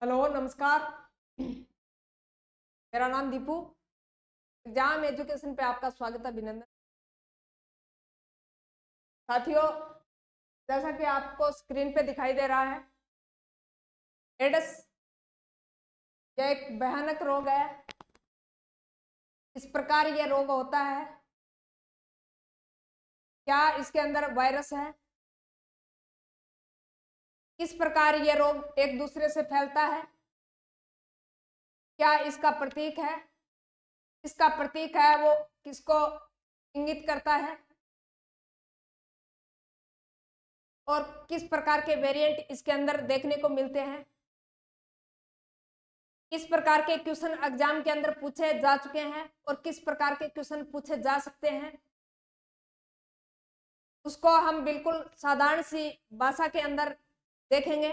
Hello नमस्कार। मेरा नाम दीपू। एग्जाम एजुकेशन पे आपका स्वागत है, अभिनंदन। साथियों, जैसा कि आपको स्क्रीन पे दिखाई दे रहा है, एड्स यह एक भयानक रोग है। इस प्रकार यह रोग होता है, क्या इसके अंदर वायरस है? किस प्रकार यह रोग एक दूसरे से फैलता है? क्या इसका प्रतीक है? इसका प्रतीक है वो किसको इंगित करता है? और किस प्रकार के वेरिएंट इसके अंदर देखने को मिलते हैं? किस प्रकार के क्वेश्चन एग्जाम के अंदर पूछे जा चुके हैं और किस प्रकार के क्वेश्चन पूछे जा सकते हैं, उसको हम बिल्कुल साधारण सी भाषा के अंदर देखेंगे।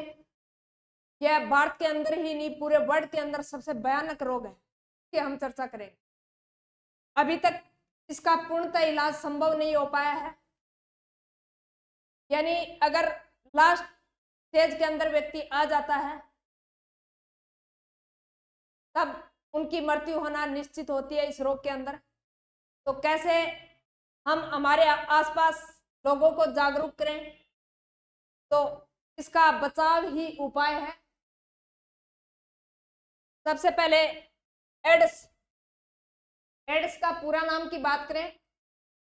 यह भारत के अंदर ही नहीं, पूरे वर्ल्ड के अंदर सबसे भयानक रोग है कि हम चर्चा करेंगे। अभी तक इसका पूर्णतः इलाज संभव नहीं हो पाया है, यानी अगर लास्ट स्टेज के अंदर व्यक्ति आ जाता है तब उनकी मृत्यु होना निश्चित होती है इस रोग के अंदर। तो कैसे हम हमारे आसपास लोगों को जागरूक करें, तो इसका बचाव ही उपाय है। सबसे पहले एड्स का पूरा नाम की बात करें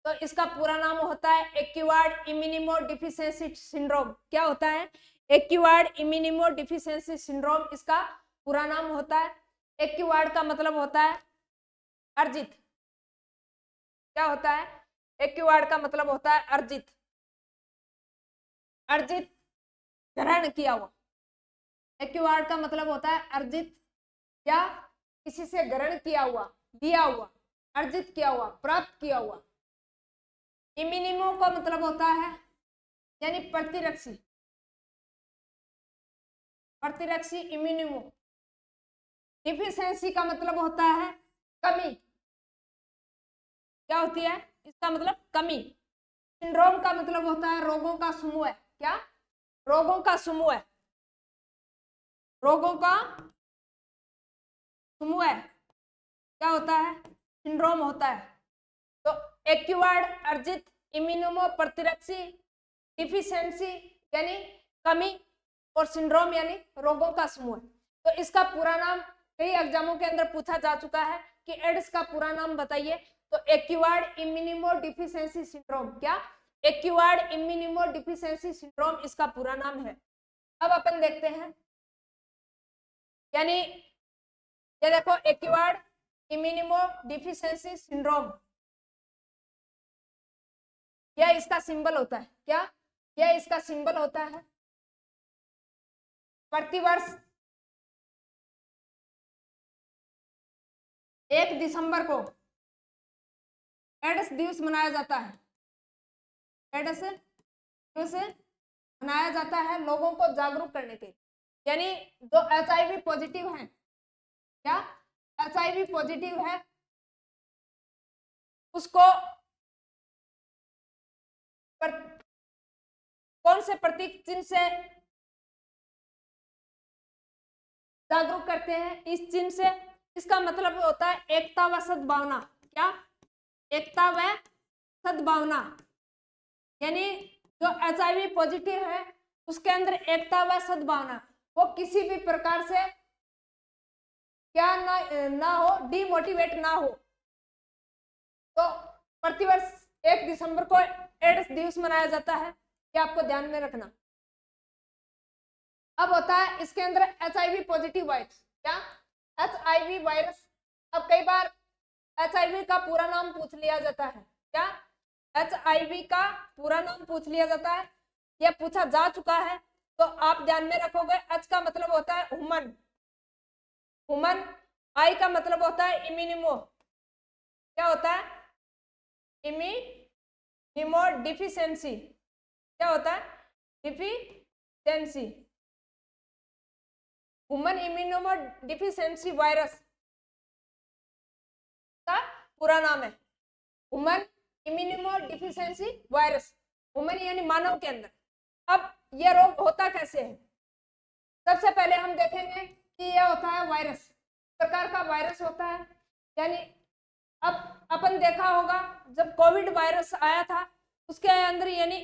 तो इसका पूरा नाम होता है एक्वायर्ड इम्यूनोडेफिशिएंसी सिंड्रोम। क्या होता है? एक्वायर्ड इम्यूनोडेफिशिएंसी सिंड्रोम इसका पूरा नाम होता है। एक्वायर्ड का मतलब होता है अर्जित। क्या होता है? एक्वायर्ड का मतलब होता है अर्जित, अर्जित ग्रहण किया हुआ। एक्वायर्ड का मतलब होता है अर्जित या किसी से ग्रहण किया हुआ, दिया हुआ, अर्जित किया हुआ, प्राप्त किया हुआ। इम्यूनिमो का मतलब होता है यानी प्रतिरक्षी, प्रतिरक्षी इम्यूनिमो। डिफिशियंसी का मतलब होता है कमी। क्या होती है इसका मतलब? कमी। सिंड्रोम का मतलब होता है रोगों का समूह है। क्या? रोगों का समूह है, रोगों का समूह है। क्या होता है? सिंड्रोम होता है। तो एक्वायर्ड अर्जित इम्यूनिमो प्रतिरक्षी डिफिशियंसी यानी कमी और सिंड्रोम यानी रोगों का समूह। तो इसका पूरा नाम कई एग्जामों के अंदर पूछा जा चुका है कि एड्स का पूरा नाम बताइए, तो एक्वायर्ड इम्यूनिमो डिफिशियंसी सिंड्रोम। क्या? एक्वायर्ड इम्यूनिमो डिफिशियंसी सिंड्रोम इसका पूरा नाम है। अब अपन देखते हैं, यानी ये देखो एक्वायर्ड इम्यूनिमो डिफिशियंसी सिंड्रोम, यह इसका सिंबल होता है। क्या? यह इसका सिंबल होता है। प्रतिवर्ष 1 दिसंबर को एड्स दिवस मनाया जाता है। एड्स दिवस मनाया जाता है लोगों को जागरूक करने के लिए। यानी जो HIV पॉजिटिव है, क्या HIV पॉजिटिव है, उसको कौन से प्रतीक चिन्ह से जागरूक करते हैं? इस चिन्ह से। इसका मतलब होता है एकता व सद्भावना। क्या? एकता व सद्भावना, यानी जो HIV पॉजिटिव है उसके अंदर एकता व सद्भावना, वो किसी भी प्रकार से क्या ना हो, डिमोटिवेट ना हो। तो प्रतिवर्ष 1 दिसंबर को एड्स दिवस मनाया जाता है, ये आपको ध्यान में रखना। अब होता है इसके अंदर HIV पॉजिटिव वायरस। क्या? HIV virus. अब कई बार HIV का पूरा नाम पूछ लिया जाता है। क्या? HIV का पूरा नाम पूछ लिया जाता है, यह पूछा जा चुका है। तो आप ध्यान में रखोगे, H का मतलब होता है ह्यूमन, ह्यूमन। I का मतलब होता है इम्यूनिमो। क्या होता है? इम्यूनिमो डिफिशियंसी। क्या होता है? डिफिशियंसी। ह्यूमन इम्यूनिमो डिफिशियंसी वायरस का पूरा नाम है ह्यूमन इम्यूनिमो डिफिशियंसी वायरस। ह्यूमन यानी मानव के अंदर। अब यह रोग होता कैसे है? सबसे पहले हम देखेंगे कि ये होता है वायरस, प्रकार का वायरस होता है। यानी अब अपन देखा होगा जब कोविड वायरस आया था उसके अंदर यानी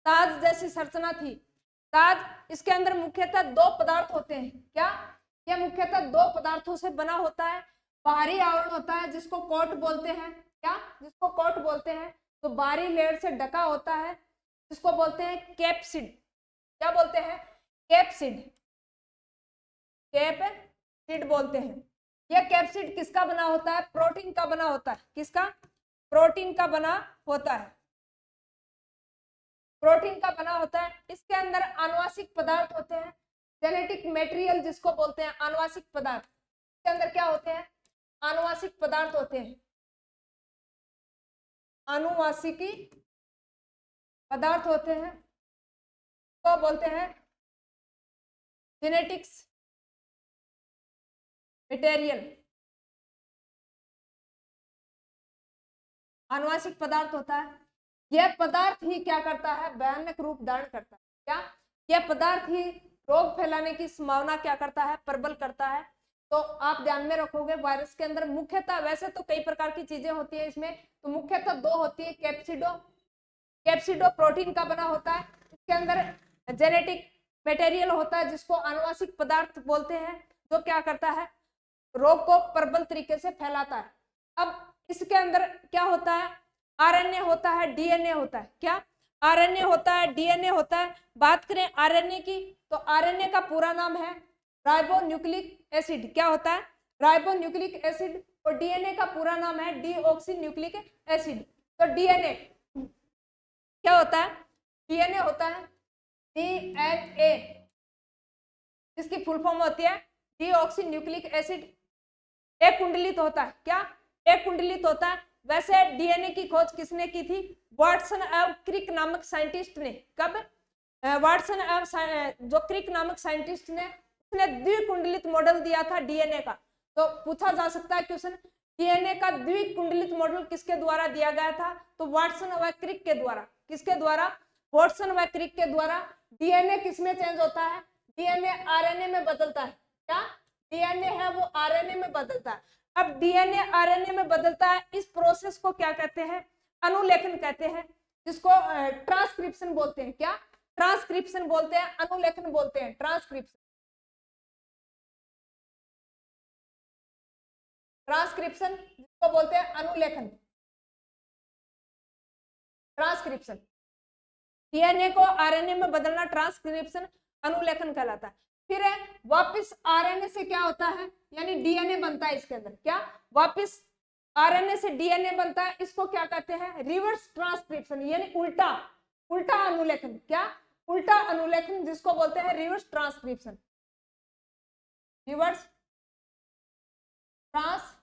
ताज जैसी संरचना थी। ताज इसके अंदर मुख्यतः दो पदार्थ होते हैं। क्या? यह मुख्यतः दो पदार्थों से बना होता है। बाहरी आवरण होता है जिसको कोट बोलते हैं। क्या? जिसको कोट बोलते हैं। तो बाहरी लेयर से ढका होता है जिसको बोलते हैं कैप्सिड। क्या बोलते हैं? कैप्सिड। कैप्सिड बोलते हैं। यह कैप्सिड किसका बना होता है? प्रोटीन का बना होता है। किसका? प्रोटीन का बना होता है। प्रोटीन का बना होता है। इसके अंदर आनुवांशिक पदार्थ होते हैं, जेनेटिक मटेरियल जिसको बोलते हैं आनुवांशिक पदार्थ। इसके अंदर क्या होते हैं? आनुवांशिक पदार्थ होते हैं। आनुवांशिकी पदार्थ होते हैं तो बोलते हैं जेनेटिक्स मटेरियल। आनुवांशिक पदार्थ होता है। यह पदार्थ ही क्या करता है? भयानक रूप धारण करता है। क्या? यह पदार्थ ही रोग फैलाने की संभावना क्या करता है? प्रबल करता है। तो आप ध्यान में रखोगे वायरस के अंदर मुख्यतः, वैसे तो कई प्रकार की चीजें होती है इसमें, तो मुख्यतः दो होती है। कैप्सिडो प्रोटीन का बना होता है। इसके अंदर जेनेटिक मटेरियल होता है जिसको आनुवांशिक पदार्थ बोलते हैं, जो क्या करता है? रोग को प्रबल तरीके से फैलाता है। अब इसके अंदर क्या होता है? आरएनए होता है, डीएनए होता है। क्या? आरएनए होता है, डीएनए होता है। बात करें आरएनए की तो आरएनए का पूरा नाम है राइबोन्यूक्लिक एसिड। क्या होता है? Ribonucleic acid. और डीएनए का पूरा नाम है डीऑक्सीन्यूक्लिक एसिड। तो डीएनए क्या होता है? डीएनए होता है डीएनए, जिसकी फुल फॉर्म होती है डीऑक्सीन्यूक्लिक एसिड। एक कुंडलित होता है। क्या? एक कुंडलित होता है। वैसे डीएनए की खोज किसने की थी? वाटसन एवं क्रिक नामक साइंटिस्ट ने। कब? वाटसन एवं जो क्रिक नामक साइंटिस्ट ने, उसने द्विकुंडलित मॉडल दिया था डीएनए का। तो पूछा जा सकता है क्वेश्चन, डीएनए का द्विकुंडलित मॉडल किसके द्वारा दिया गया था? तो वाटसन व क्रिक के द्वारा। किसके द्वारा? वाटसन व क्रिक के द्वारा। डीएनए किसमें चेंज होता है? डीएनए आरएनए में बदलता है। क्या? डीएनए है वो आरएनए में बदलता है। अब डीएनए आरएनए में बदलता है, इस प्रोसेस को क्या कहते हैं? अनुलेखन कहते हैं, जिसको ट्रांसक्रिप्शन बोलते हैं। क्या? ट्रांसक्रिप्शन बोलते हैं, अनुलेखन बोलते हैं। ट्रांसक्रिप्शन, ट्रांसक्रिप्शन जिसको बोलते हैं अनुलेखन। ट्रांसक्रिप्शन, डीएनए को आरएनए में बदलना ट्रांसक्रिप्शन, अनुलेखन कहलाता है। फिर है वापस आरएनए से क्या होता है? यानी डीएनए बनता है इसके अंदर। क्या? वापस आरएनए से डीएनए बनता है, इसको क्या कहते हैं? रिवर्स ट्रांसक्रिप्शन, यानी उल्टा उल्टा अनुलेखन। क्या? उल्टा अनुलेखन, जिसको बोलते हैं रिवर्स ट्रांसक्रिप्शन। रिवर्स ट्रांसक्रिप्शन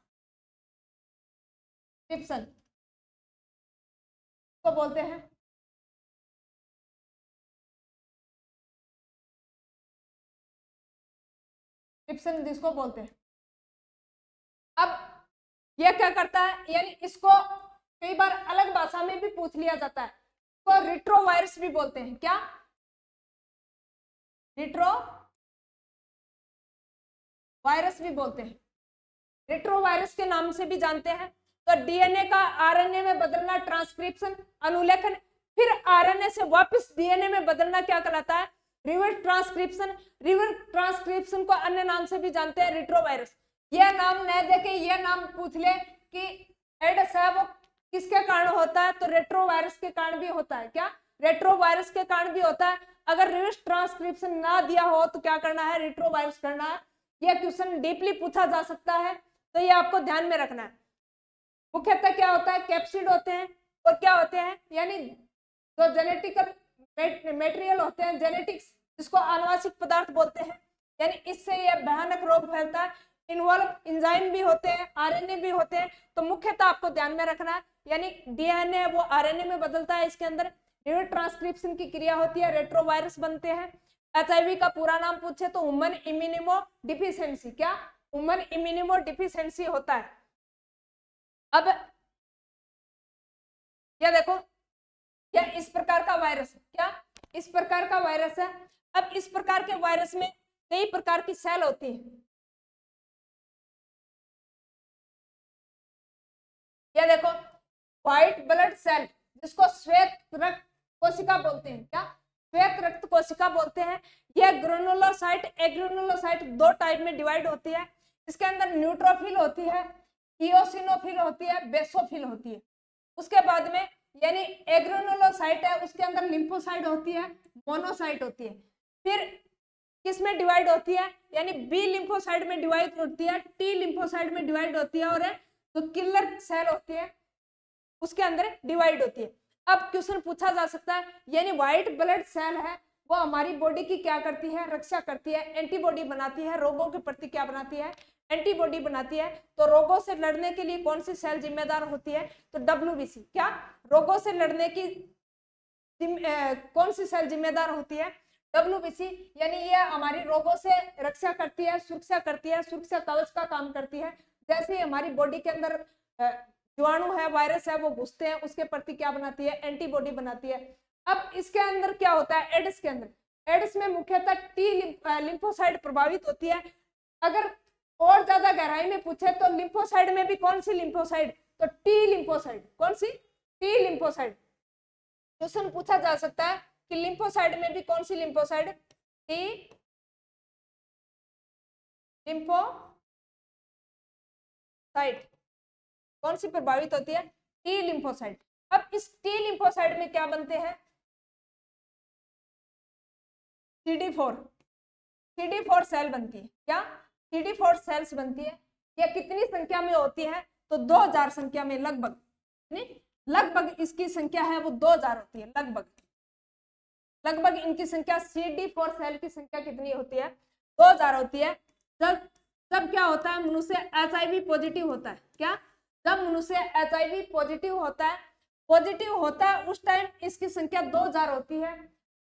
को बोलते हैं ट्रांसक्रिप्शन, जिसको बोलते हैं। अब यह क्या करता है? यानी इसको कई बार अलग भाषा में भी पूछ लिया जाता है, तो रिट्रोवायरस भी बोलते हैं। क्या? रिट्रोवायरस भी बोलते हैं। रिट्रोवायरस के नाम से भी जानते हैं। तो डीएनए का आरएनए में बदलना ट्रांसक्रिप्शन, अनुलेखन। फिर आरएनए से वापस डीएनए में बदलना क्या कहलाता है? Reverse transcription. रिवर्स ट्रांसक्रिप्शन को अन्य नाम से भी जानते हैं रिट्रोवायरस। यह नाम न देके यह नाम पूछ ले कि एड्स है वो किसके कारण होता है? तो रेट्रोवायरस के कारण भी होता है। क्या? रेट्रोवायरस के कारण भी होता है। अगर रिवर्स ट्रांसक्रिप्शन ना दिया हो तो क्या करना है? रिट्रोवायरस करना है। यह क्वेश्चन डीपली पूछा जा सकता है, तो ये आपको ध्यान में रखना है। मुख्यतः क्या होता है? कैप्सिड होते हैं और क्या होते हैं? यानी जो जेनेटिकल मटेरियल होते हैं, जेनेटिक्स, जिसको आनुवांशिक पदार्थ बोलते हैं, यानी इससे यह भयानक रोग फैलता है। इन्वॉल्व एंजाइम भी होते हैं, आरएनए भी होते हैं। तो मुख्यतः आपको ध्यान में रखना है, यानी डीएनए वो आरएनए में बदलता है, इसके अंदर रिवर्स ट्रांसक्रिप्शन की क्रिया होती है, रेट्रोवायरस बनते हैं। एचआईवी का पूरा नाम पूछे तो ह्यूमन इम्यूनो डिफिशियंसी। क्या? ह्यूमन इम्यूनो डिफिशियंसी होता है। अब यह देखो, यह इस प्रकार का वायरस है। क्या? इस प्रकार का वायरस है। अब इस प्रकार के वायरस में कई प्रकार की सेल होती है। ये देखो व्हाइट ब्लड सेल, जिसको श्वेत रक्त कोशिका बोलते हैं, क्या श्वेत रक्त कोशिका बोलते हैं। यह ग्रेनुलोसाइट एग्रेनुलोसाइट दो टाइप में डिवाइड होती है। इसके अंदर न्यूट्रोफिल होती है, इओसिनोफिल होती है, बेसोफिल होती है। उसके बाद में यानी एग्रेनुलोसाइट है, उसके अंदर लिम्फोसाइट होती है, मोनोसाइट होती है। फिर किस में डिवाइड होती है, यानी बी लिम्फोसाइट में डिवाइड होती है, टी लिम्फोसाइट में डिवाइड होती है, और जो किलर सेल होती है उसके अंदर डिवाइड होती है। अब क्वेश्चन पूछा जा सकता है, यानी व्हाइट ब्लड सेल है वो हमारी बॉडी की क्या करती है, रक्षा करती है, एंटीबॉडी बनाती है, रोगों के प्रति क्या बनाती है, एंटीबॉडी बनाती है। तो रोगों से लड़ने के लिए कौन सी सेल जिम्मेदार होती है, तो WBC। क्या रोगों से लड़ने की कौन सी सेल जिम्मेदार होती है, WBC। यानी ये हमारी रोगों से रक्षा करती है, सुरक्षा करती है, सुरक्षा कवच का काम करती है। जैसे ही हमारी बॉडी के अंदर जीवाणु है, वायरस है, वो घुसते हैं, उसके प्रति क्या बनाती है, एंटीबॉडी बनाती है। अब इसके अंदर क्या होता है, एड्स के अंदर, एड्स में मुख्यतः टी लिम्फोसाइट प्रभावित होती है। अगर और ज्यादा गहराई में पूछे तो लिम्फोसाइट में भी कौन सी लिम्फोसाइट, तो टी लिम्फोसाइट। कौन सी, टी लिम्फोसाइट। क्वेश्चन पूछा जा सकता है कि लिम्फोसाइट में भी कौन सी लिम्फोसाइट, टी लिम्फोसाइट कौन सी प्रभावित होती है, टी लिम्फोसाइट। अब इस टी लिम्फोसाइट में क्या बनते हैं, CD4 सेल बनती है। क्या CD4 सेल्स बनती है। यह कितनी संख्या में होती है, तो 2000 संख्या में, लगभग इसकी संख्या है वो 2000 होती है, लगभग इनकी संख्या, CD4 सेल की संख्या कितनी होती है, 2000 होती है। जब क्या होता है, मनुष्य HIV पॉजिटिव होता है। क्या, जब मनुष्य HIV पॉजिटिव होता है उस टाइम इसकी संख्या 2000 होती है।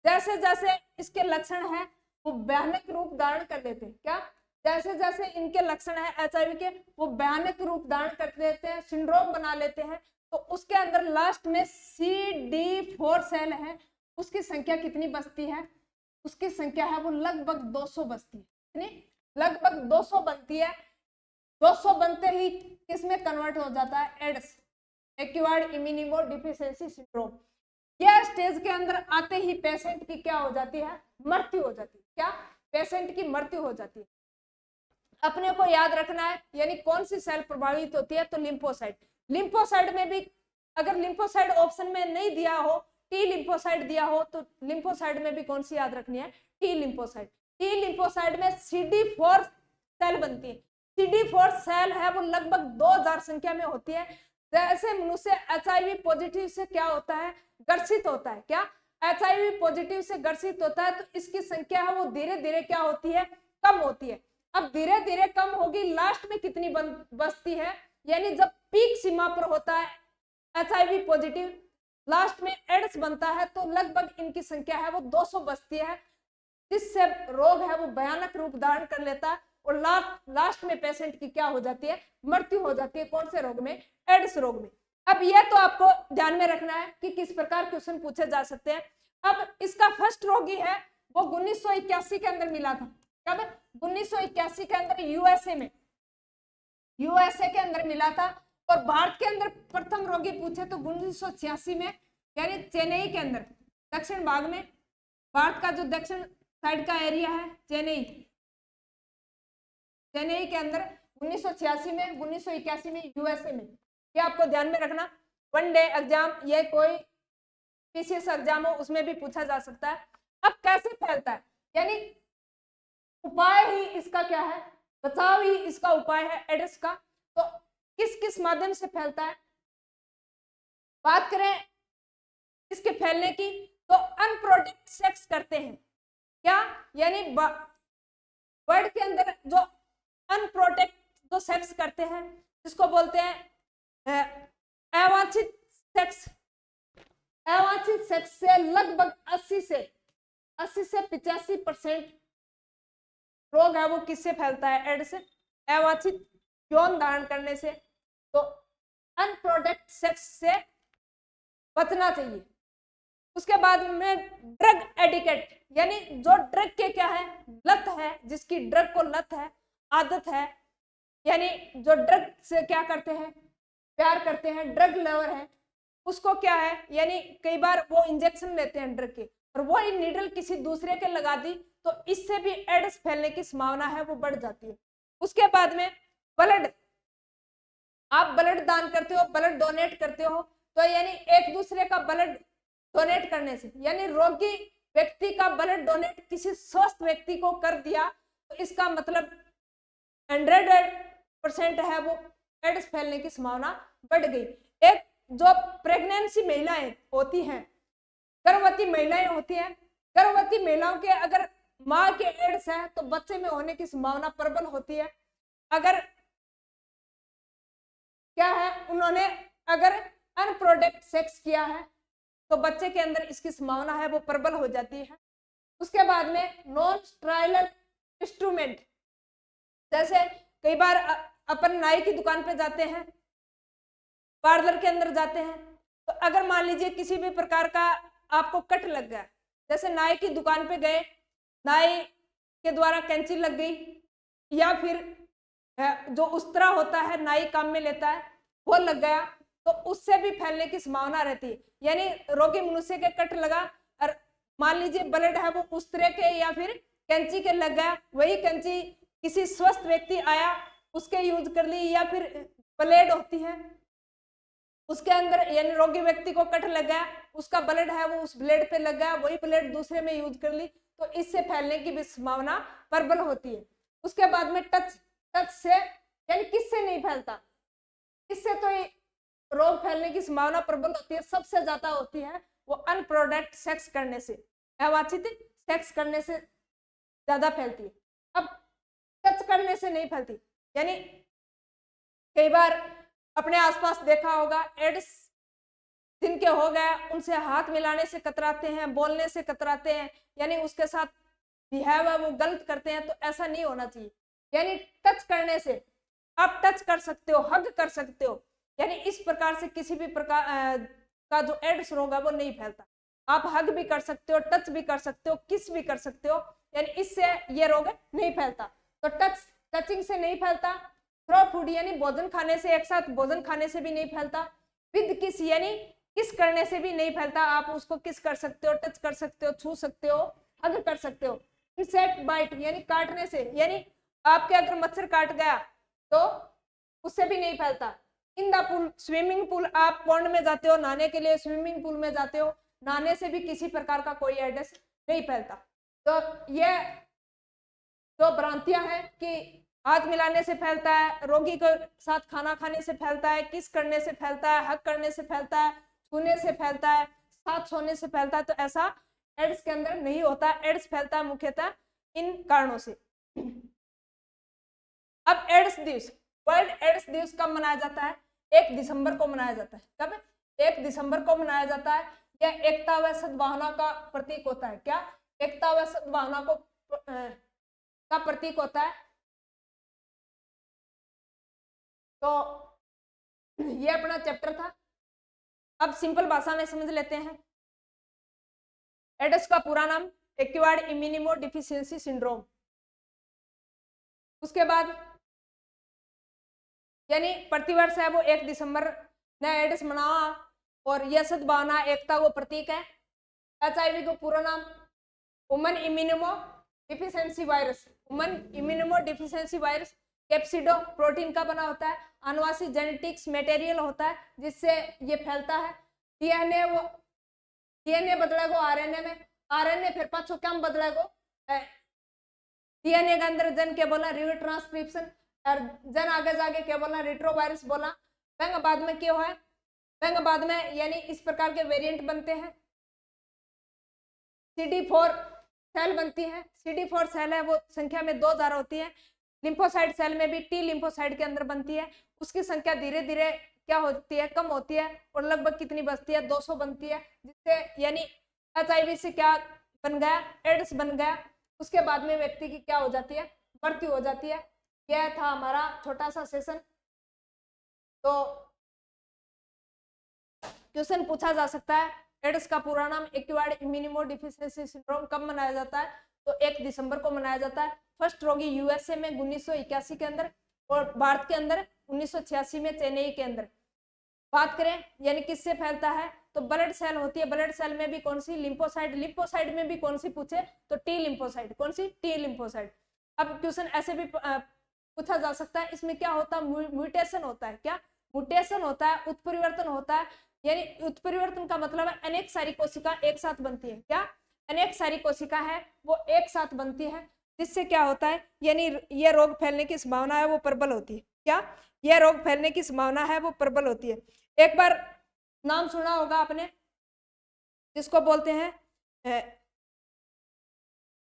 जैसे जैसे इसके लक्षण है वो भयानक रूप धारण कर लेते हैं। क्या, जैसे जैसे इनके लक्षण है HIV के वो भयानक रूप धारण कर लेते हैं, सिंड्रोम बना लेते हैं। तो उसके अंदर लास्ट में CD4 सेल है, उसकी संख्या कितनी बचती है, उसकी संख्या है वो लगभग 200 बचती है। कितनी, लगभग 200 बनती है। 200 बनते ही किसमें कन्वर्ट हो जाता है, AIDS, acquired immuno deficiency syndrome. यह स्टेज के अंदर आते ही पेशेंट की क्या हो जाती है, मृत्यु हो जाती है। क्या, पेशेंट की मृत्यु हो जाती है। अपने को याद रखना है, यानी कौन सी सेल प्रभावित होती है, तो लिम्फोसाइट। लिम्फोसाइट में भी अगर लिम्फोसाइट ऑप्शन में नहीं दिया हो, टी लिम्फोसाइट दिया हो, तो लिम्फोसाइट में भी कौन सी याद रखनी है, टी लिम्फोसाइट। टी लिम्फोसाइट में CD4 सेल बनती है। CD4 सेल है वो लगभग 2000 संख्या में होती है। जैसे मनुष्य HIV पॉजिटिव से क्या होता है, ग्रसित होता है। क्या, HIV पॉजिटिव से ग्रसित होता है, तो इसकी संख्या है वो धीरे धीरे क्या होती है, कम होती है। अब धीरे धीरे कम होगी, लास्ट में कितनी बचती है, यानी जब पीक सीमा पर होता है HIV पॉजिटिव, लास्ट में एड्स बनता है, तो लगभग इनकी संख्या है वो 200 बचती है, जिससे रोग है वो भयानक रूप धारण कर लेता है और लास्ट में पेशेंट की क्या हो जाती है, मृत्यु हो जाती है। कौन से रोग में, एड्स रोग में। अब यह तो आपको ध्यान में रखना है कि किस प्रकार क्वेश्चन पूछे जा सकते हैं। अब इसका फर्स्ट रोगी है वो 1981 के अंदर मिला था। कब, 1981 के अंदर यूएसए के अंदर मिला था। और भारत के अंदर प्रथम रोगी पूछे तो 1986 में, यानी चेन्नई के अंदर, दक्षिण भाग में, भारत का जो दक्षिण साइड का एरिया है, चेन्नई के अंदर 1986 में, 1981 में यूएसए में। ये आपको ध्यान में रखना। वन डे एग्जाम, ये कोई पीसीएस एग्जाम हो उसमें भी पूछा जा सकता है। अब कैसे फैलता है, यानी उपाय ही इसका क्या है, बचाव ही इसका उपाय है एड्स का। तो किस किस माध्यम से फैलता है, बात करें इसके फैलने की, तो अनप्रोटेक्टेड सेक्स करते हैं। क्या, यानी वर्ड के अंदर जो अनप्रोटेक्टेड जो सेक्स करते हैं, जिसको बोलते हैं अवांछित सेक्स। अवांछित सेक्स से लगभग 80 से 85% रोग है वो किससे फैलता है, एड्स से, अवांछित यौन धारण करने से। तो अनप्रोटेक्टेड सेक्स से बचना चाहिए। उसके बाद में ड्रग एडिक्ट, यानी जो ड्रग के क्या है, लत है, जिसकी ड्रग को लत है, आदत है, यानी जो ड्रग से क्या करते हैं, प्यार करते हैं, ड्रग लवर है, उसको क्या है, यानी कई बार वो इंजेक्शन लेते हैं ड्रग के और वो नीडल किसी दूसरे के लगा दी तो इससे भी एड्स फैलने की संभावना है वो बढ़ जाती है। उसके बाद में ब्लड, आप ब्लड दान करते हो, ब्लड डोनेट करते हो, तो यानी एक दूसरे का ब्लड डोनेट करने से, यानी रोगी व्यक्ति का ब्लड डोनेट किसी स्वस्थ व्यक्ति को कर दिया तो इसका मतलब 100% है वो एड्स फैलने की संभावना बढ़ गई। एक जो प्रेगनेंसी महिलाएं होती हैं, गर्भवती महिलाएं होती हैं, गर्भवती महिलाओं के अगर माँ के एड्स है तो बच्चे में होने की संभावना प्रबल होती है। अगर क्या है, उन्होंने अगर अनप्रोटेक्टेड सेक्स किया है तो बच्चे के अंदर इसकी संभावना है वो प्रबल हो जाती है। उसके बाद में नॉन स्टेराइल इंस्ट्रूमेंट, जैसे कई बार अपन नाई की दुकान पे जाते हैं, पार्लर के अंदर जाते हैं, तो अगर मान लीजिए किसी भी प्रकार का आपको कट लग गया, जैसे नाई की दुकान पे गए, नाई के द्वारा कैंची लग गई या फिर जो उस्तरा होता है नाई काम में लेता है वो लग गया, तो उससे भी फैलने की संभावना रहती है। यानी रोगी मनुष्य के कट लगा और मान लीजिए ब्लड है वो उस्तरे के या फिर कैंची के लग गया, वही कैंची किसी स्वस्थ व्यक्ति आया उसके यूज कर ली, या फिर ब्लेड होती है उसके अंदर, यानी रोगी व्यक्ति को कट लग गया, उसका ब्लड है वो उस ब्लेड पे लग गया, वही ब्लेड दूसरे में यूज कर ली, तो इससे फैलने की भी संभावना प्रबल होती है। उसके बाद में टच से, यानी किससे नहीं फैलता, इससे तो ये रोग फैलने की संभावना प्रबल होती है, सबसे ज्यादा होती है वो अनप्रोटेक्टेड सेक्स करने से, अवांछित सेक्स करने से ज्यादा फैलती है। अब टच करने से नहीं फैलती, यानी कई बार अपने आसपास देखा होगा एड्स जिनके हो गया उनसे हाथ मिलाने से कतराते हैं, बोलने से कतराते हैं, यानी उसके साथ बिहेव है वो गलत करते हैं, तो ऐसा नहीं होना चाहिए। यानी टच करने से आप टच कर सकते हो, हग कर सकते हो, यानी इस प्रकार से किसी भी प्रकार का जो एड्स रोग है वो नहीं फैलता। आप हग भी कर सकते हो, टच भी कर सकते हो, किस भी कर सकते हो, यानी इससे ये रोग नहीं फैलता। तो टचिंग से नहीं फैलता, थ्रो फूड यानी भोजन खाने से, एक साथ भोजन खाने से भी नहीं फैलता, विद किस यानी किस करने से भी नहीं फैलता, आप उसको किस कर सकते हो, टच कर सकते हो, छू सकते हो, हग कर सकते हो। इंसेक्ट बाइट यानी काटने से, यानी आपके अगर मच्छर काट गया तो उससे भी नहीं फैलता। In the pool, swimming pool, आप पॉन्ड में जाते हो नहाने के लिए, स्विमिंग पूल में जाते हो, नहाने से भी किसी प्रकार का कोई एड्स नहीं फैलता। तो ये जो भ्रांतियां हैं कि हाथ मिलाने से फैलता है, रोगी के साथ खाना खाने से फैलता है, किस करने से फैलता है, हक करने से फैलता है, छूने से फैलता है, साथ सोने से फैलता है, तो ऐसा एड्स के अंदर नहीं होता। एड्स फैलता है मुख्यतः इन कारणों से। अब एड्स दिवस, वर्ल्ड एड्स दिवस कब मनाया जाता है? 1 दिसंबर को मनाया जाता है। कब? 1 दिसंबर को मनाया जाता है। यह एकता व सद्भावना का प्रतीक होता है। क्या? एकता व सद्भावना को का प्रतीक होता है। तो ये अपना चैप्टर था। अब सिंपल भाषा में समझ लेते हैं। एड्स का पूरा नाम एक्वायर्ड इम्यूनोडेफिशिएंसी सिंड्रोम। उसके बाद यानी प्रतिवर्ष है वो 1 दिसंबर ने एड्स मनावा, और यह सद्भावना एकता वो प्रतीक है। HIV को पूरा नाम woman immunodeficiency virus, woman immunodeficiency virus capsid protein का बना होता है, आनुवांशिक जेनेटिक्स मटेरियल होता है जिससे ये फैलता है। डीएनए बदलेगो आरएनए में, आरएनए फिर पाछो क्या बदलेगो डीएनए के अंदर जन के बोला रिट्रांसक्रिप्शन, और जन आगे जाके क्या बोला रिट्रोवायरस बोला। वह बाद में क्या है, वह बाद में यानी इस प्रकार के वेरिएंट बनते हैं। CD4 सेल बनती है। CD4 सेल है वो संख्या में 2000 होती है। लिम्फोसाइट सेल में भी टी लिम्फोसाइट के अंदर बनती है, उसकी संख्या धीरे धीरे क्या होती है, कम होती है, और लगभग कितनी बचती है, 200 बनती है, जिससे यानी HIV से क्या बन गया, एड्स बन गया। उसके बाद में व्यक्ति की क्या हो जाती है, मृत्यु हो जाती है। यह था हमारा छोटा सा सेशन। तो क्वेश्चन पूछा जा सकता है एड्स का पूरा नाम एक्वायर्ड इम्यूनोडेफिशिएंसी सिंड्रोम कब मनाया जाता है? तो 1 दिसंबर को मनाया जाता है। फर्स्ट रोगी यूएसए में 1981 के अंदर, और भारत के अंदर 1986 में चेन्नई के अंदर। बात करें यानी किससे फैलता है, तो ब्लड सेल होती है, ब्लड सेल में भी कौन सी, लिम्फोसाइट, लिम्फोसाइट में भी कौन सी पूछे तो टी लिम्फोसाइट, कौन सी, टी लिम्फोसाइट। अब क्वेश्चन ऐसे भी पूछा जा सकता है, इसमें क्या होता है, म्यूटेशन होता है, क्या म्यूटेशन होता है, उत्परिवर्तन होता है, यानी उत्परिवर्तन का मतलब है अनेक सारी कोशिका एक साथ बनती है, क्या अनेक सारी कोशिका है वो एक साथ बनती है, जिससे क्या होता है, यानी ये रोग फैलने की संभावना है वो प्रबल होती है, क्या यह रोग फैलने की संभावना है वो प्रबल होती है। एक बार नाम सुना होगा आपने जिसको बोलते हैं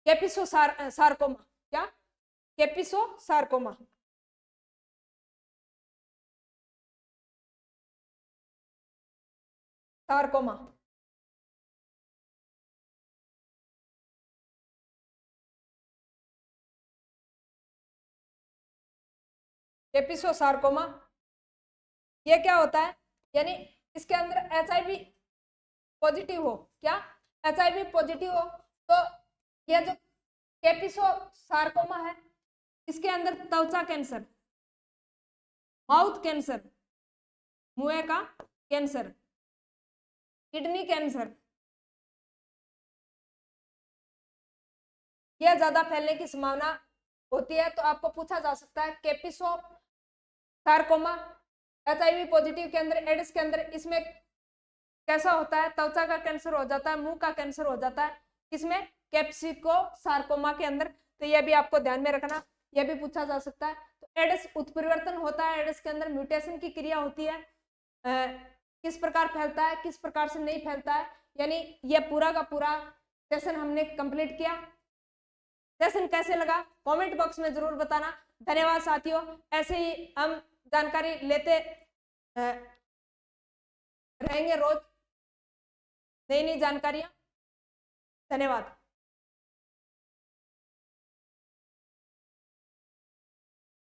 केपिसो सार्कोमा, क्या केपिसो सार्कोमा। सार्कोमा केपिसो सार्कोमा, ये क्या होता है, यानी इसके अंदर HIV पॉजिटिव हो, क्या HIV पॉजिटिव हो, तो यह जो केपिसो सार्कोमा है इसके अंदर त्वचा कैंसर, माउथ कैंसर, मुंह का कैंसर, किडनी कैंसर, यह ज्यादा फैलने की संभावना होती है। तो आपको पूछा जा सकता है केपिसो सार्कोमा HIV पॉजिटिव के अंदर, एड्स के अंदर, इसमें कैसा होता है, त्वचा का कैंसर हो जाता है, मुंह का कैंसर हो जाता है, इसमें कैप्सिको सार्कोमा के अंदर। तो यह भी आपको ध्यान में रखना, यह भी पूछा जा सकता है। तो एड्स उत्परिवर्तन होता है, एड्स के अंदर म्यूटेशन की क्रिया होती है, किस प्रकार फैलता है, किस प्रकार से नहीं फैलता है, यानी यह पूरा का पूरा सेशन हमने कंप्लीट किया। सेशन कैसे लगा कमेंट बॉक्स में जरूर बताना। धन्यवाद साथियों, ऐसे ही हम जानकारी लेते रहेंगे रोज नई नई जानकारियां। धन्यवाद।